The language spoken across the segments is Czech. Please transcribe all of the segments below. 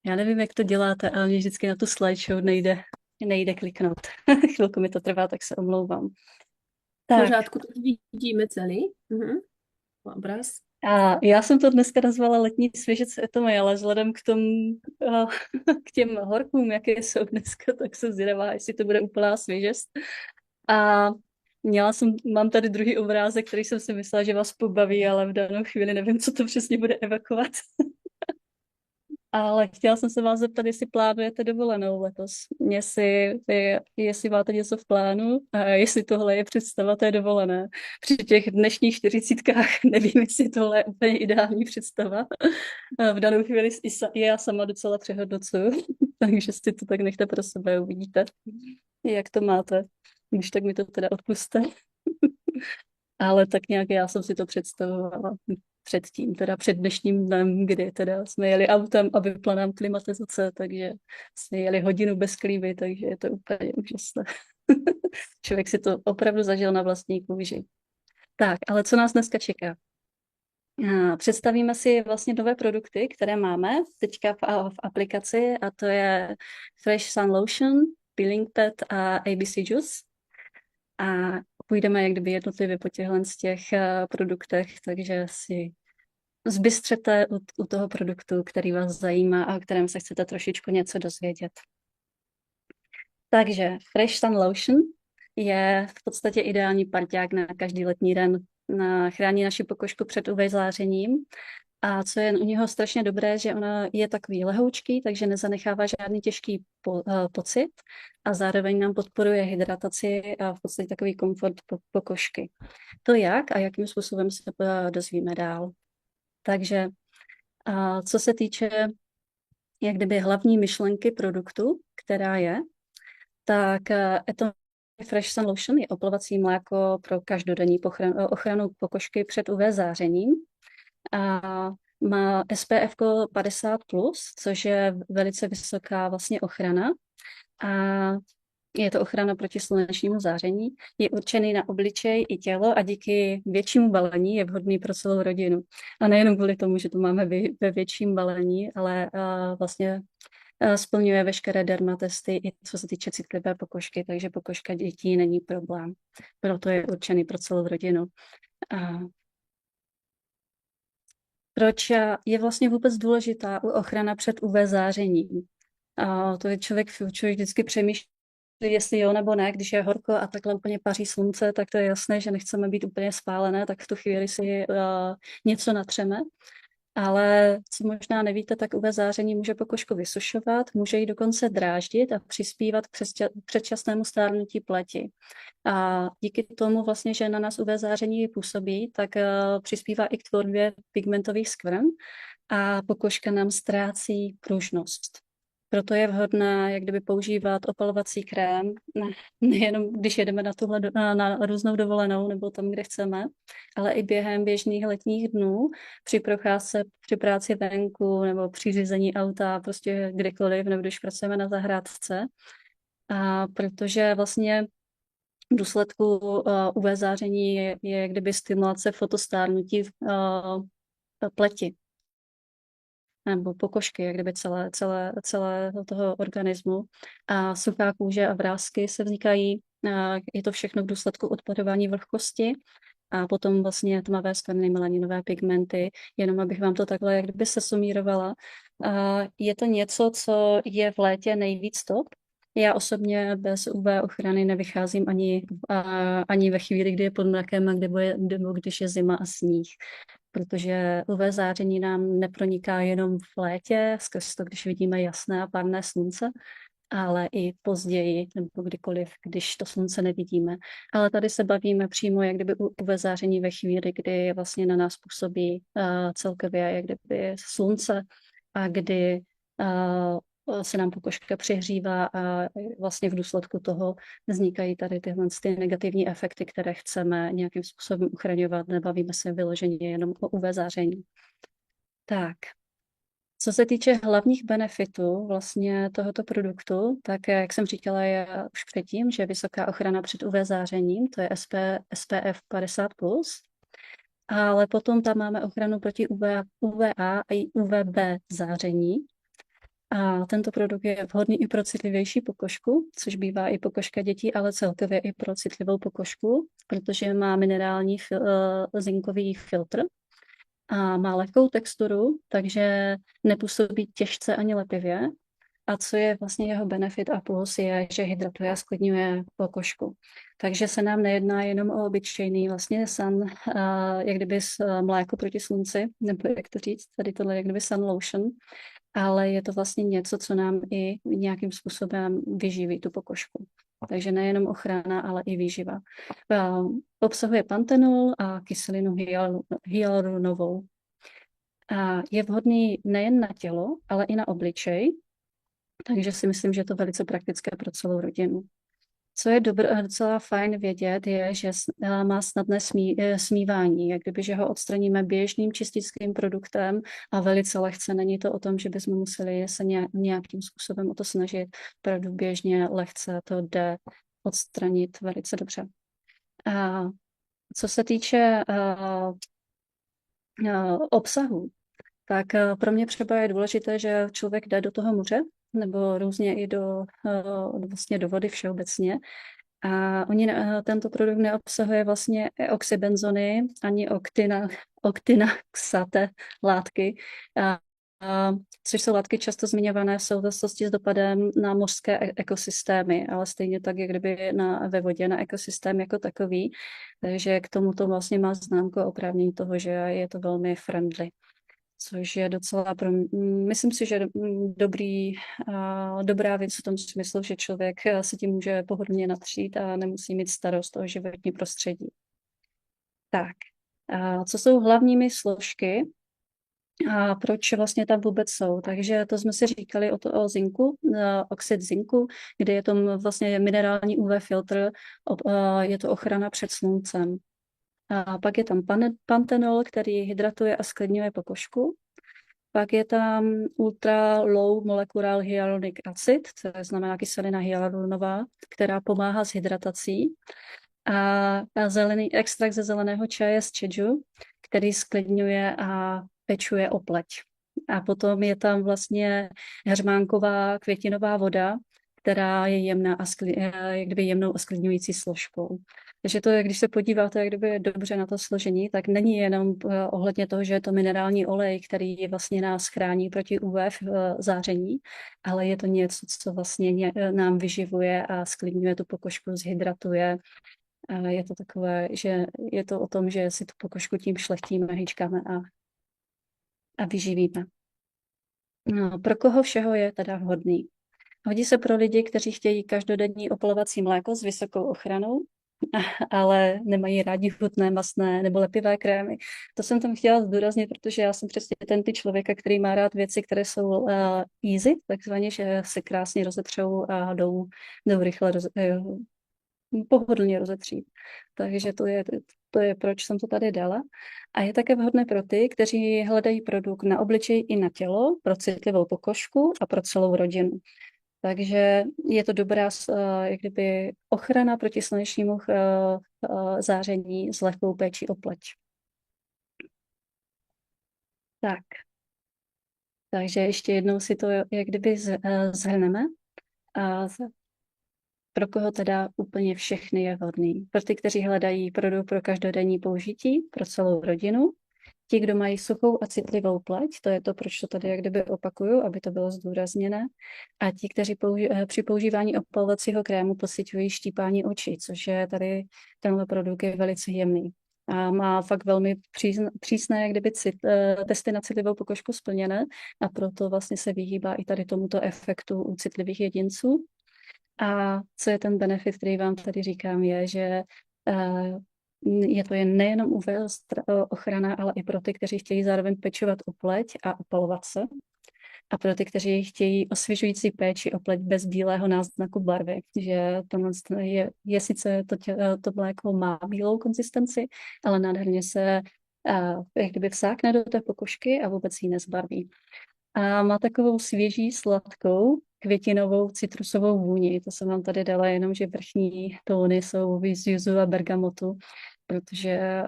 Já nevím, jak to děláte, ale mě vždycky na tu slideshow nejde kliknout. Chvilku mi to trvá, tak se omlouvám. V Tak, pořádku, to vidíme celý. Obraz. a já jsem to dneska nazvala letní svěžec etomy, ale vzhledem k tomu, a, k těm horkům, jaké jsou dneska, tak jsem zvědavá, jestli to bude úplná svěžest. A mám tady druhý obrázek, který jsem si myslela, že vás pobaví, ale v danou chvíli nevím, co to přesně bude evokovat. Ale chtěla jsem se vás zeptat, jestli plánujete dovolenou letos. Jestli máte něco v plánu a jestli tohle je představa té dovolené. Při těch dnešních 40kách nevím, jestli tohle je úplně ideální představa. A v danou chvíli i já sama docela přehodnocuju, takže si to tak nechte pro sebe, uvidíte, jak to máte. Když tak mi to teda odpuste. Ale tak nějak já jsem si to představovala předtím, teda před dnešním dnem, kdy teda jsme jeli autem a vypla nám klimatizace, takže jsme jeli hodinu bez klímy, takže je to úplně úžasné. Člověk si to opravdu zažil na vlastní kůži. Tak, ale co nás dneska čeká? Představíme si vlastně nové produkty, které máme teďka v aplikaci, a to je Fresh Sun Lotion, Peeling Pad a ABC Juice. A půjdeme jak kdyby jednotlivě po těchhle z těch produktech, takže si zbystřete u toho produktu, který vás zajímá a o kterém se chcete trošičku něco dozvědět. Takže Fresh Sun Lotion je v podstatě ideální parťák na každý letní den. Chrání naši pokožku před UV zářením. A co je u něho strašně dobré, že ona je takový lehoučký, takže nezanechává žádný těžký pocit a zároveň nám podporuje hydrataci a v podstatě takový komfort pokožky. To jak a jakým způsobem se dozvíme dál. Takže co se týče jak kdyby hlavní myšlenky produktu, která je, tak Atomy Fresh Sun Lotion je oplovací mléko pro každodenní ochranu pokožky před UV zářením. A má SPF 50+, což je velice vysoká vlastně ochrana. A je to ochrana proti slunečnímu záření. Je určený na obličej i tělo a díky většímu balení je vhodný pro celou rodinu. A nejenom kvůli tomu, že to máme ve větším balení, ale vlastně splňuje veškeré dermatesty i co se týče citlivé pokožky, takže pokožka dětí není problém. Proto je určený pro celou rodinu. A proč je vlastně vůbec důležitá ochrana před UV zářením? A to je člověk vždycky přemýšlí, jestli jo nebo ne, když je horko a takhle úplně paří slunce, tak to je jasné, že nechceme být úplně spálené, tak v tu chvíli si něco natřeme. Ale co možná nevíte, tak UV záření může pokožku vysušovat, může ji dokonce dráždit a přispívat k předčasnému stárnutí pleti. A díky tomu vlastně, že na nás UV záření působí, tak přispívá i k tvorbě pigmentových skvrn a pokožka nám ztrácí pružnost. Proto je vhodné, jak kdyby používat opalovací krém, nejenom když jedeme na různou dovolenou nebo tam, kde chceme, ale i během běžných letních dnů, při procházce, při práci venku nebo při řízení auta, prostě kdekoliv, nebo když pracujeme na zahrádce. A protože vlastně v důsledku UV záření je jak kdyby stimulace fotostárnutí pleti nebo pokožky, jak kdyby celé toho organismu. A suchá kůže a vrásky se vznikají. Je to všechno v důsledku odpadování vlhkosti a potom vlastně tmavé skvrny, melaninové pigmenty, jenom abych vám to takhle jak kdyby se sumírovala. Je to něco, co je v létě nejvíc top. Já osobně bez UV ochrany nevycházím ani ve chvíli, kdy je pod mrakem a nebo když je zima a sníh, protože UV záření nám neproniká jenom v létě, skrz to, když vidíme jasné a párné slunce, ale i později, nebo kdykoliv, když to slunce nevidíme. Ale tady se bavíme přímo jak kdyby UV záření ve chvíli, kdy vlastně na nás působí celkově jak kdyby slunce a kdy se nám pokožka přihřívá a vlastně v důsledku toho vznikají tady tyhle ty negativní efekty, které chceme nějakým způsobem uchraňovat. Nebavíme se vyloženě jenom o UV záření. Tak, co se týče hlavních benefitů vlastně tohoto produktu, tak jak jsem říkala je už předtím, že vysoká ochrana před UV zářením, to je SPF 50+, ale potom tam máme ochranu proti UVA a i UVB záření. A tento produkt je vhodný i pro citlivější pokožku, což bývá i pokožka dětí, ale celkově i pro citlivou pokožku, protože má minerální zinkový filtr a má lehkou texturu, takže nepůsobí těžce ani lepivě. A co je vlastně jeho benefit a plus je, že hydratuje a sklidňuje pokožku. Takže se nám nejedná jenom o obyčejný vlastně jak kdyby mléko proti slunci, nebo jak to říct, tady tohle jak kdyby sun lotion, ale je to vlastně něco, co nám i nějakým způsobem vyživí tu pokožku. Takže nejenom ochrana, ale i výživa. Obsahuje pantenol a kyselinu hyaluronovou. A je vhodný nejen na tělo, ale i na obličej, takže si myslím, že je to velice praktické pro celou rodinu. Co je docela fajn vědět, je, že má snadné smívání, jak kdyby, že ho odstraníme běžným čističským produktem a velice lehce. Není to o tom, že bychom museli se nějakým způsobem o to snažit. Opravdu běžně, lehce to jde odstranit velice dobře. A co se týče obsahu, tak pro mě třeba je důležité, že člověk jde do toho moře nebo různě i vlastně do vody všeobecně. A tento produkt neobsahuje vlastně oxybenzony ani oktinaxate látky, což jsou látky často zmiňované v souvislosti s dopadem na mořské ekosystémy, ale stejně tak, jak kdyby ve vodě na ekosystém jako takový. Takže k tomuto vlastně má známku a oprávnění toho, že je to velmi friendly, což je docela myslím si, že dobrá věc v tom smyslu, že člověk se tím může pohodlně natřít a nemusí mít starost o životní prostředí. Tak, co jsou hlavními složky a proč vlastně tam vůbec jsou? Takže to jsme si říkali o zinku, oxid zinku, kde je to vlastně minerální UV filtr, je to ochrana před sluncem. A pak je tam pantenol, který hydratuje a sklidňuje pokožku. Pak je tam ultra low molecular hyaluronic acid, to znamená kyselina hyaluronová, která pomáhá s hydratací. A zelený extrakt ze zeleného čaje z Jeju, který sklidňuje a pečuje o pleť. A potom je tam vlastně heřmánková květinová voda, která je jemná a jak kdyby jemnou a sklidňující složkou. Takže to je, když se podíváte, jak kdyby dobře na to složení, tak není jenom ohledně toho, že je to minerální olej, který vlastně nás chrání proti UV záření, ale je to něco, co vlastně nám vyživuje a sklidňuje tu pokožku, zhydratuje. A je to takové, že je to o tom, že si tu pokožku tím šlechtíme, hýčkáme a vyživíme. No, pro koho všeho je teda vhodný? Hodí se pro lidi, kteří chtějí každodenní opalovací mléko s vysokou ochranou, ale nemají rádi hutné, masné nebo lepivé krémy. To jsem tam chtěla zdůraznit, protože já jsem přesně ten typ člověka, který má rád věci, které jsou easy, takzvaně, že se krásně rozetřou a jdou rychle pohodlně rozetřít. Takže to je, proč jsem to tady dala. A je také vhodné pro ty, kteří hledají produkt na obličej i na tělo, pro citlivou pokožku a pro celou rodinu. Takže je to dobrá jak kdyby ochrana proti slunečnímu záření s lehkou péčí o pleť. Tak. Takže ještě jednou si to jak kdyby zhrneme. A pro koho teda úplně všechny je vhodný? Pro ty, kteří hledají produkt pro každodenní použití, pro celou rodinu. Ti, kdo mají suchou a citlivou pleť, to je to, proč to tady jak kdyby opakuju, aby to bylo zdůrazněné. A ti, kteří při používání opalovacího krému pociťují štípání očí, což je tady tenhle produkt je velice jemný. A má fakt velmi přísné jak kdyby testy na citlivou pokožku splněné a proto vlastně se vyhýbá i tady tomuto efektu u citlivých jedinců. A co je ten benefit, který vám tady říkám, je, že je to jen nejenom UV ochrana, ale i pro ty, kteří chtějí zároveň pečovat o pleť a opalovat se. A pro ty, kteří chtějí osvěžující péči o pleť bez bílého náznaku barvy, že je sice to mléko má bílou konzistenci, ale nádherně se jak kdyby vsákne do té pokožky a vůbec ji nezbarví. A má takovou svěží, sladkou, květinovou, citrusovou vůni. To jsem vám tady dala jenom, že vrchní tóny jsou z juzu a bergamotu, protože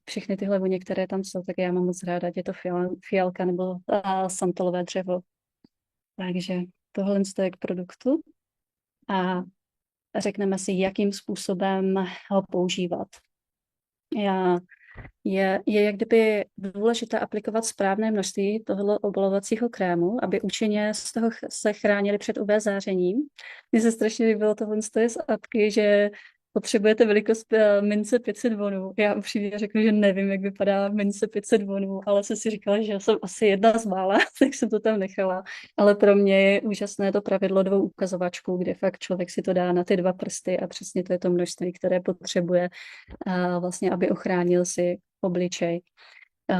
všechny tyhle vůně, které tam jsou, tak já mám moc ráda, ať je to fialka nebo santolové dřevo. Takže tohle je k produktu a řekneme si, jakým způsobem ho používat. Je jak kdyby důležité aplikovat správné množství tohoto obalovacího krému, aby účinně z toho se chránili před UV zářením. Mně se strašně líbilo tohle z apky, že potřebujete velikost mince 500 wonů. Já upřímně řeknu, že nevím, jak vypadá mince 500 wonů, ale jsem si říkala, že jsem asi jedna z mála, tak jsem to tam nechala. Ale pro mě je úžasné to pravidlo 2 ukazovačků, kde fakt člověk si to dá na ty 2 prsty a přesně to je to množství, které potřebuje vlastně, aby ochránil si obličej.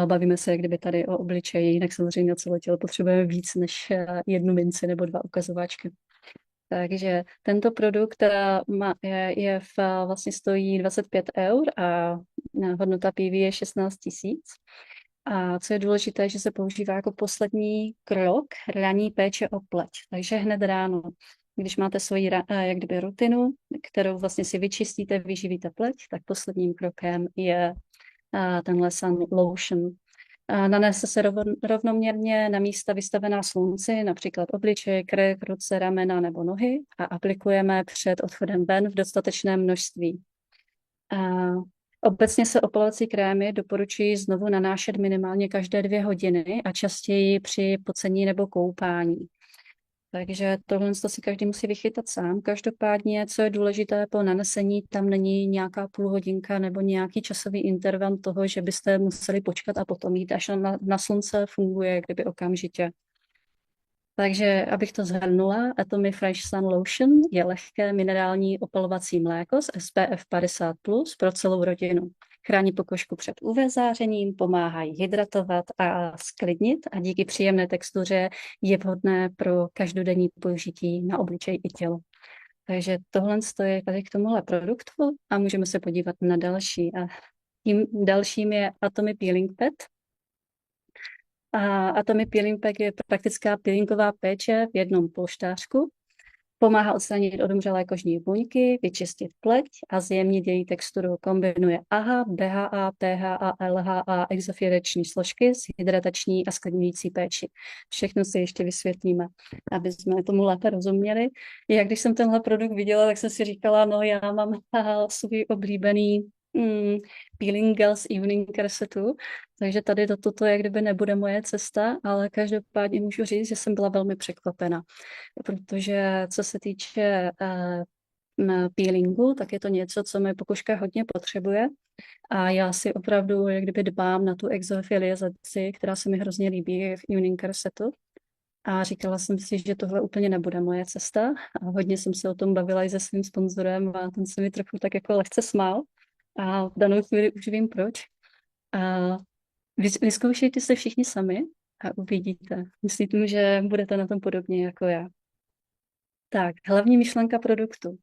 Bavíme se, jak kdyby tady o obličeji, jinak samozřejmě o celé tělo potřebujeme víc než 1 minci nebo 2 ukazováčky. Takže tento produkt vlastně stojí 25 eur a hodnota PV je 16 000. A co je důležité, že se používá jako poslední krok ranní péče o pleť. Takže hned ráno, když máte svoji jak kdyby rutinu, kterou vlastně si vyčistíte, vyživíte pleť, tak posledním krokem je tenhle sun lotion. Nanese se rovnoměrně na místa vystavená slunci, například obličej, krk, ruce, ramena nebo nohy a aplikujeme před odchodem ven v dostatečném množství. Obecně se opalovací krémy doporučují znovu nanášet minimálně každé 2 hodiny a častěji při pocení nebo koupání. Takže tohle si každý musí vychytat sám. Každopádně, co je důležité po nanesení, tam není nějaká půlhodinka nebo nějaký časový interval toho, že byste museli počkat a potom jít až na slunce, funguje kdyby okamžitě. Takže, abych to shrnula, Atomy Fresh Sun Lotion je lehké minerální opalovací mléko s SPF 50+ pro celou rodinu. Chrání pokožku před UV zářením, pomáhají hydratovat a sklidnit a díky příjemné textuře je vhodné pro každodenní použití na obličej i tělo. Takže tohle je tady k tomuhle produktu a můžeme se podívat na další. A tím dalším je Atomy Peeling Pad. A Atomy Peeling Pack je praktická peelingová péče v jednom polštářku. Pomáhá odstranit odumřelé kožní buňky, vyčistit pleť a zjemnit její texturu. Kombinuje AHA, BHA, PHA, LHA, exofiliační složky s hydratační a sklidňující péči. Všechno si ještě vysvětlíme, aby jsme tomu lépe rozuměli. Jak když jsem tenhle produkt viděla, tak jsem si říkala, no já mám svůj oblíbený peeling gel z Evening Care setu, takže tady toto jak kdyby nebude moje cesta, ale každopádně můžu říct, že jsem byla velmi překvapena, protože co se týče peelingu, tak je to něco, co moje pokožka hodně potřebuje a já si opravdu jak kdyby dbám na tu exofiliazaci, která se mi hrozně líbí v Evening Care setu. A říkala jsem si, že tohle úplně nebude moje cesta a hodně jsem se o tom bavila i se svým sponzorem a ten se mi trochu tak jako lehce smál. A v danou chvíli už vím proč. A vyzkoušejte se všichni sami a uvidíte. Myslím, že budete na tom podobně jako já. Tak, hlavní myšlenka produktu.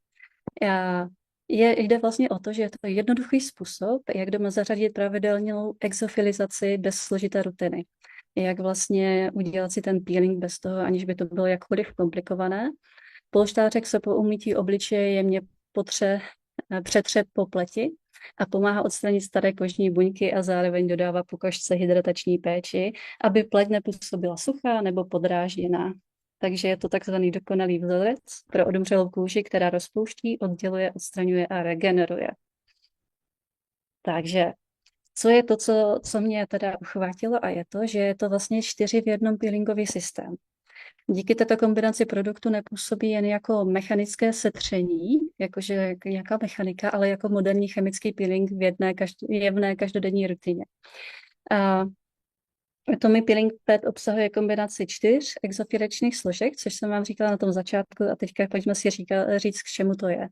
Jde vlastně o to, že je to jednoduchý způsob, jak doma zařadit pravidelnou exofilizaci bez složité rutiny. Jak vlastně udělat si ten peeling bez toho, aniž by to bylo jakkoliv komplikované. Polštářek se po umytí obličeje jemně přetře po pleti a pomáhá odstranit staré kožní buňky a zároveň dodává pokožce hydratační péči, aby pleť nepůsobila suchá nebo podrážděná. Takže je to takzvaný dokonalý vzorec pro odumřelou kůži, která rozpouští, odděluje, odstraňuje a regeneruje. Takže co je to, co mě teda uchvátilo a je to, že je to vlastně 4 v 1 peelingový systém. Díky této kombinaci produktu nepůsobí jen jako mechanické setření, jakože nějaká mechanika, ale jako moderní chemický peeling v jevné každodenní rutině. Atomy Peeling Pad obsahuje kombinaci 4 exofiliačních složek, což jsem vám říkala na tom začátku a teďka pojďme si říct, k čemu to je.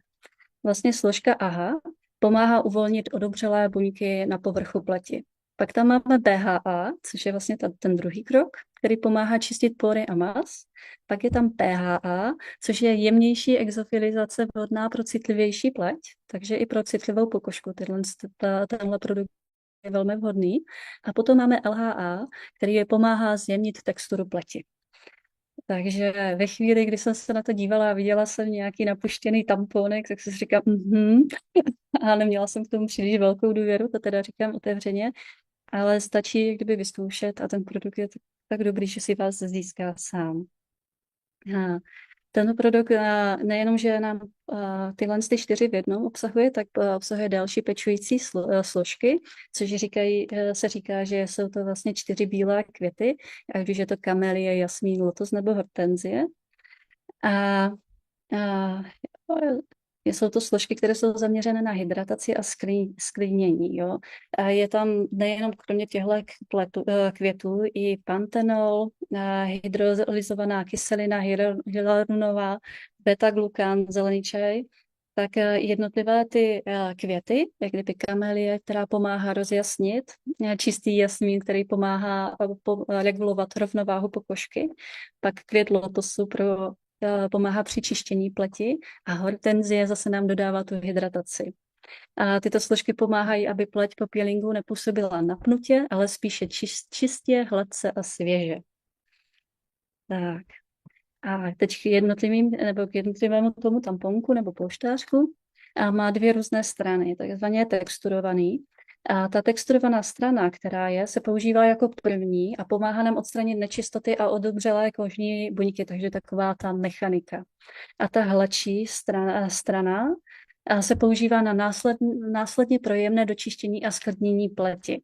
Vlastně složka AHA pomáhá uvolnit odumřelé buňky na povrchu pleti. Pak tam máme BHA, což je vlastně ten druhý krok, který pomáhá čistit pory a mas. Pak je tam PHA, což je jemnější exofilizace vhodná pro citlivější pleť, takže i pro citlivou pokožku tenhle produkt je velmi vhodný. A potom máme LHA, který je pomáhá zjemnit texturu pleti. Takže ve chvíli, kdy jsem se na to dívala a viděla jsem nějaký napuštěný tamponek, tak jsem si říkala, a neměla jsem k tomu příliš velkou důvěru, to teda říkám otevřeně, ale stačí kdyby vyzkoušet a ten produkt je tak dobrý, že si vás získá sám. A tento produkt nejenom, že nám tyhle ty 4 v jednom obsahuje, tak obsahuje další pečující složky, což se říká, že jsou to vlastně 4 bílé květy, ať už je to kamelie, jasmín, lotos nebo hortenzie. A jsou to složky, které jsou zaměřené na hydrataci a sklidnění. Jo? A je tam nejenom kromě těchto květů i pantenol, hydrolyzovaná kyselina hyaluronová, beta-glukan, zelený čaj, tak jednotlivé ty květy, jak kdyby kamelie, která pomáhá rozjasnit, čistý jasmín, který pomáhá regulovat rovnováhu pokožky, pak květ lotosu pomáhá při čištění pleti a hortenzie zase nám dodává tu hydrataci. A tyto složky pomáhají, aby pleť po peelingu nepůsobila napnutě, ale spíše čistě, hladce a svěže. Tak. A teď k jednotlivému tomu tamponku nebo polštářku a má 2 různé strany, takzvaně texturovaný. A ta texturovaná strana, se používá jako první a pomáhá nám odstranit nečistoty a odumřelé kožní buňky, takže taková ta mechanika. A ta hladší strana se používá na následně pro jemné dočištění a sklidnění pleti,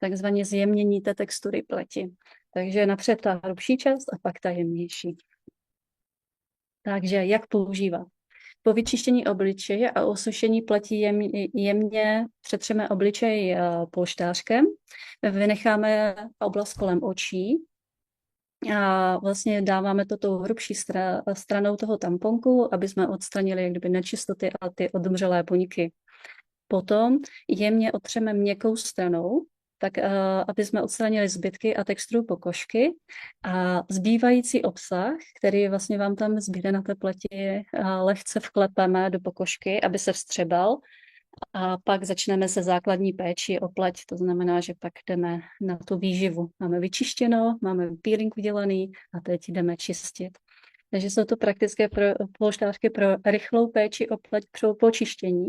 takzvaně zjemnění té textury pleti. Takže napřed ta hrubší část a pak ta jemnější. Takže jak používat? Po vyčištění obličeje a osušení pleti jemně přetřeme obličej polštářkem, vynecháme oblast kolem očí a vlastně dáváme to tou hrubší stranou toho tamponku, aby jsme odstranili jak kdyby nečistoty a ty odumřelé buňky. Potom jemně otřeme měkkou stranou, tak aby jsme odstranili zbytky a texturu pokožky a zbývající obsah, který vlastně vám tam zbyde na té pleti, lehce vklepeme do pokožky, aby se vstřebal a pak začneme se základní péči o pleť, to znamená, že pak jdeme na tu výživu. Máme vyčištěno, máme peeling udělaný a teď jdeme čistit. Takže jsou to praktické polštářky pro rychlou péči o pleť po čištění.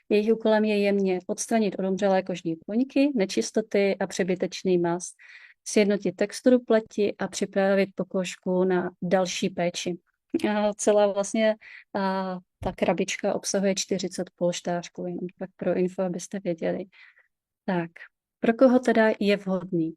Jejich úkolem je jemně odstranit odumřelé kožní buňky, nečistoty a přebytečný mast, sjednotit texturu pleti a připravit pokožku na další péči. Celá vlastně ta krabička obsahuje 40 polštářků, jenom tak pro info, abyste věděli. Tak, pro koho teda je vhodný?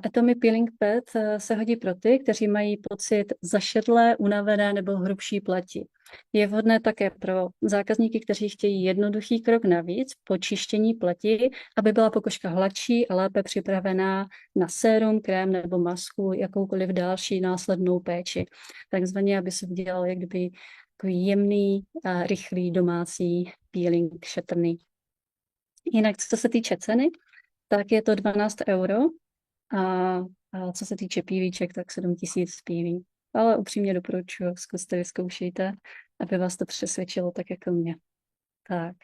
Atomy Peeling Pad se hodí pro ty, kteří mají pocit zašedlé, unavené nebo hrubší pleti. Je vhodné také pro zákazníky, kteří chtějí jednoduchý krok navíc po čištění pleti, aby byla pokožka hladší a lépe připravená na sérum, krém nebo masku, jakoukoliv další následnou péči. Takzvaně, aby se udělal jak kdyby takový jemný a rychlý domácí peeling šetrný. Jinak, co se týče ceny, tak je to 12 €. A co se týče PVček, tak 7000 PV. Ale upřímně doporučuji, zkuste, vyzkoušejte, aby vás to přesvědčilo tak jako mě. Tak.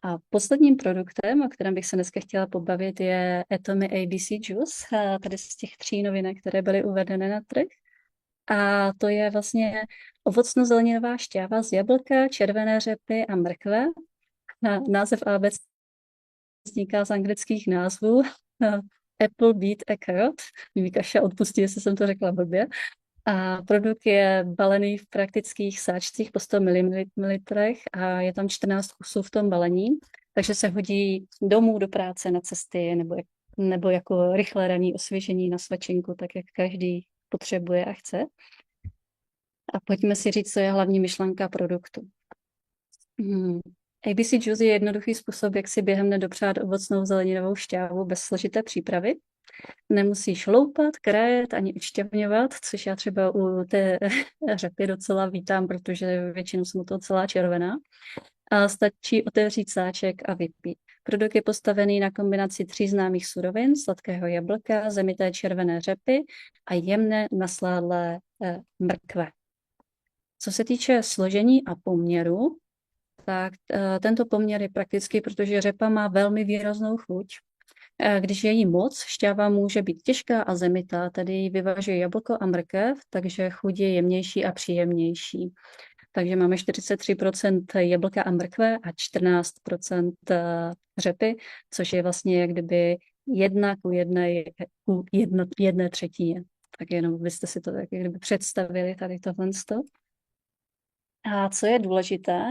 A posledním produktem, o kterém bych se dneska chtěla pobavit, je Atomy ABC Juice, tady z těch 3 novinek, které byly uvedené na trh. A to je vlastně ovocno-zeleninová šťáva z jablka, červené řepy a mrkve. Název ABC vzniká z anglických názvů. Apple, beet a carrot. Kaša odpustí, jestli jsem to řekla blbě. A produkt je balený v praktických sáčcích po 100 ml a je tam 14 kusů v tom balení, takže se hodí domů, do práce, na cesty nebo jako rychlé ranní osvěžení na svačinku, tak jak každý potřebuje a chce. A pojďme si říct, co je hlavní myšlenka produktu. ABC Juice je jednoduchý způsob, jak si během dne dopřát ovocnou zeleninovou šťávu bez složité přípravy. Nemusíš loupat, krájet ani odšťavňovat, což já třeba u té řepy docela vítám, protože většinou jsem to celá červená. A stačí otevřít sáček a vypít. Produkt je postavený na kombinaci 3 známých surovin, sladkého jablka, zemité červené řepy a jemné nasládlé mrkve. Co se týče složení a poměru, tak tento poměr je praktický, protože řepa má velmi výraznou chuť. Když je jí moc, šťáva může být těžká a zemitá, tedy ji vyvažuje jablko a mrkev, takže chuť je jemnější a příjemnější. Takže máme 43% jablka a mrkve a 14% řepy, což je vlastně jak kdyby 1:1 jedné třetině. Tak jenom byste si to tak kdyby představili tady tohle. A co je důležité,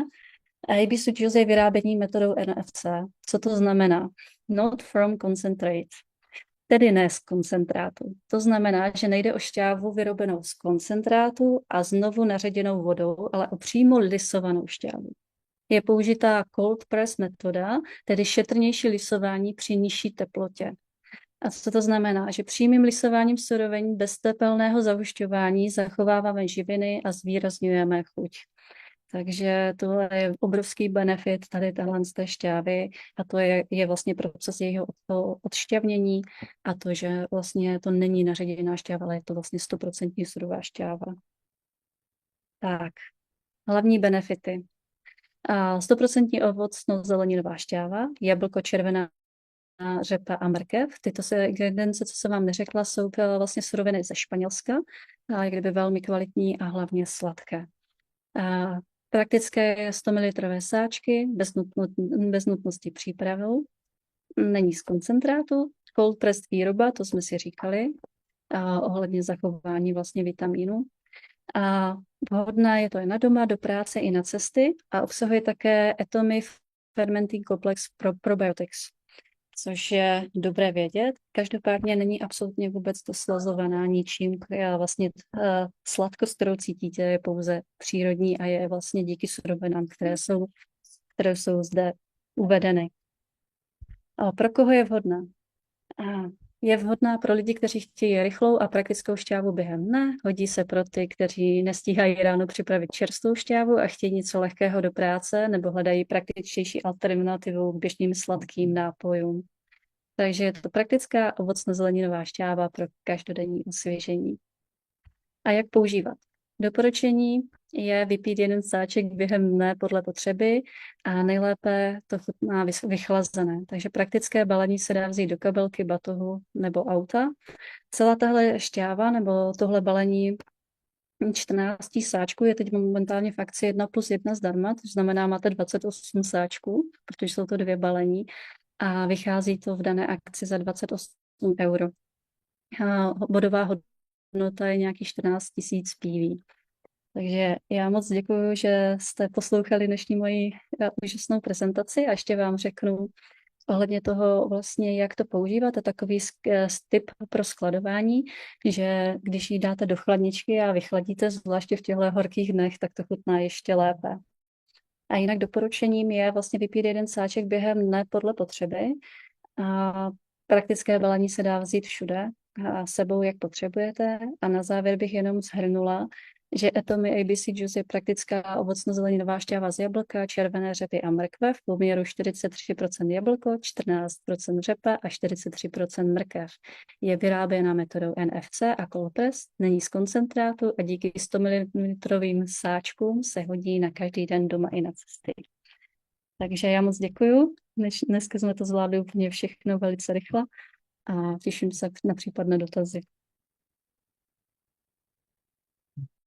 ABC juice je vyrábění metodou NFC. Co to znamená? Not from concentrate, tedy ne z koncentrátu. To znamená, že nejde o šťávu vyrobenou z koncentrátu a znovu naředěnou vodou, ale o přímo lisovanou šťávu. Je použitá cold press metoda, tedy šetrnější lisování při nižší teplotě. A co to znamená? Že přímým lisováním surovin bez tepelného zahušťování zachováváme živiny a zvýrazňujeme chuť. Takže tohle je obrovský benefit tady z té šťávy a to je vlastně proces jejího odšťavnění a to, že vlastně to není naředěná šťáva, ale je to vlastně 100% surová šťáva. Tak, hlavní benefity. 100% ovocno-zeleninová šťáva, jablko, červená řepa a mrkev. Tyto ingredience, co jsem vám neřekla, jsou vlastně suroviny ze Španělska, ale kdyby velmi kvalitní a hlavně sladké. Praktické 100 ml sáčky, bez nutnosti přípravou, není z koncentrátu, cold pressed výroba, to jsme si říkali, ohledně zachování vlastně vitamínu. A vhodná je to i na doma, do práce i na cesty a obsahuje také Atomy Fermenting Complex Probiotics, což je dobré vědět. Každopádně není absolutně vůbec doslazovaná ničím. Vlastně sladkost, kterou cítíte, je pouze přírodní a je vlastně díky surovinám, které jsou zde uvedeny. A pro koho je vhodná? Je vhodná pro lidi, kteří chtějí rychlou a praktickou šťávu během dne. Hodí se pro ty, kteří nestíhají ráno připravit čerstvou šťávu a chtějí něco lehkého do práce nebo hledají praktičtější alternativu k běžným sladkým nápojům. Takže je to praktická ovocno-zeleninová šťáva pro každodenní osvěžení. A jak používat? Doporučení je vypít jeden sáček během dne podle potřeby a nejlépe to chutná vychlazené. Takže praktické balení se dá vzít do kabelky, batohu nebo auta. Celá tahle šťáva nebo tohle balení 14 sáčků je teď momentálně v akci 1+1 zdarma, to znamená, máte 28 sáčků, protože jsou to 2 balení a vychází to v dané akci za 28 euro. A bodová hodnota je nějaký 14 000 PV. Takže já moc děkuji, že jste poslouchali dnešní moji úžasnou prezentaci a ještě vám řeknu ohledně toho vlastně, jak to používat. A takový tip pro skladování, že když ji dáte do chladničky a vychladíte, zvláště v těchto horkých dnech, tak to chutná ještě lépe. A jinak doporučením je vlastně vypít jeden sáček během dne podle potřeby. A praktické balení se dá vzít všude a sebou, jak potřebujete. A na závěr bych jenom shrnula, že Atomy ABC Juice je praktická ovocno-zeleninová šťáva z jablka, červené řepy a mrkve v poměru 43% jablko, 14% řepa a 43% mrkev. Je vyráběna metodou NFC a cold press, není z koncentrátu a díky 100 ml sáčkům se hodí na každý den doma i na cesty. Takže já moc děkuju. Dneska jsme to zvládli úplně všechno velice rychle a těším se na případné dotazy.